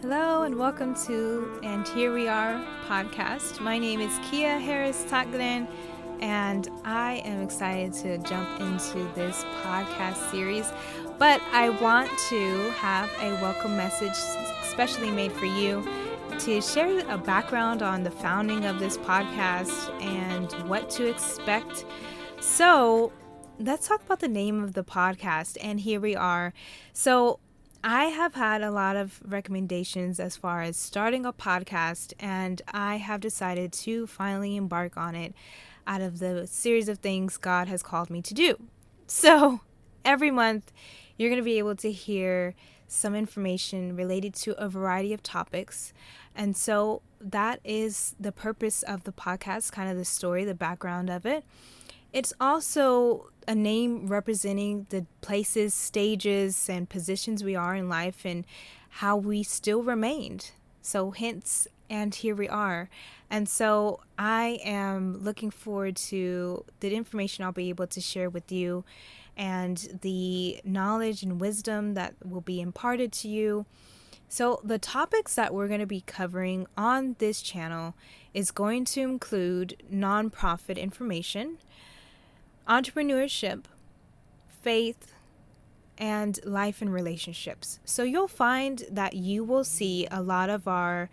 Hello and welcome to And Here We Are podcast. My name is Kia Harris Takglen, and I am excited to jump into this podcast series. But I want to have a welcome message specially made for you to share a background on the founding of this podcast and what to expect. So let's talk about the name of the podcast, And Here We Are. So I have had a lot of recommendations as far as starting a podcast, and I have decided to finally embark on it out of the series of things God has called me to do. So every month, you're going to be able to hear some information related to a variety of topics. And so that is the purpose of the podcast, kind of the story, the background of it. It's also a name representing the places, stages, and positions we are in life and how we still remained. So hence, and here we are. And so I am looking forward to the information I'll be able to share with you and the knowledge and wisdom that will be imparted to you. So the topics that we're going to be covering on this channel is going to include nonprofit information, entrepreneurship, faith, and life and relationships. So you'll find that you will see a lot of our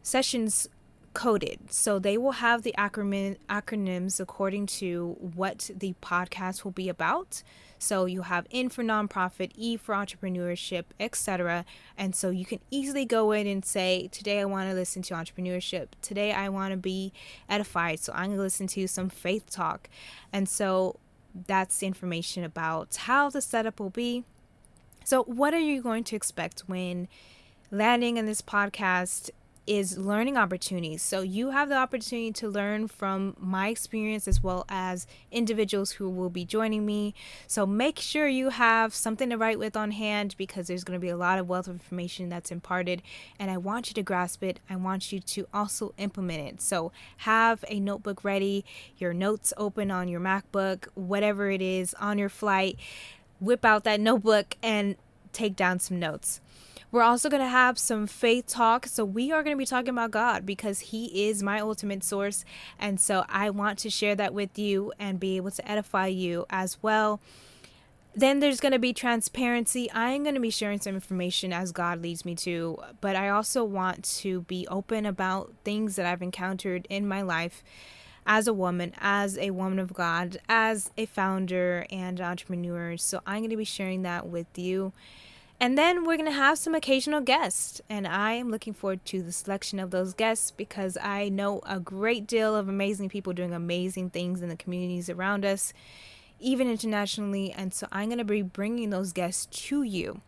sessions coded. So they will have the acronyms according to what the podcast will be about. So you have N for nonprofit, E for entrepreneurship, etc. And so you can easily go in and say, today I want to listen to entrepreneurship. Today I want to be edified. So I'm going to listen to some faith talk. And so that's the information about how the setup will be. So what are you going to expect when landing in this podcast is learning opportunities. So you have the opportunity to learn from my experience as well as individuals who will be joining me. So make sure you have something to write with on hand because there's going to be a lot of wealth of information that's imparted, and I want you to grasp it. I want you to also implement it. So have a notebook ready, your notes open on your MacBook, whatever it is, on your flight. Whip out that notebook and take down some notes. We're also going to have some faith talk. So we are going to be talking about God because He is my ultimate source. And so I want to share that with you and be able to edify you as well. Then there's going to be transparency. I'm going to be sharing some information as God leads me to, but I also want to be open about things that I've encountered in my life as a woman of God, as a founder and entrepreneur. So I'm going to be sharing that with you. And then we're going to have some occasional guests, and I am looking forward to the selection of those guests because I know a great deal of amazing people doing amazing things in the communities around us, even internationally, and so I'm going to be bringing those guests to you.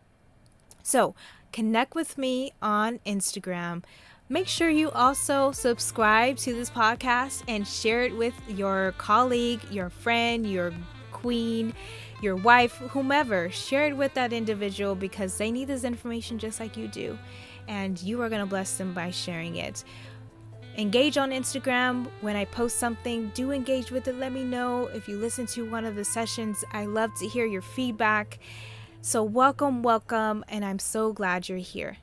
So connect with me on Instagram. Make sure you also subscribe to this podcast and share it with your colleague, your friend, your queen, your wife, whomever. Share it with that individual because they need this information just like you do, and you are going to bless them by sharing it. Engage on Instagram. When I post something, do engage with it. Let me know if you listen to one of the sessions. I love to hear your feedback. So welcome, and I'm so glad you're here.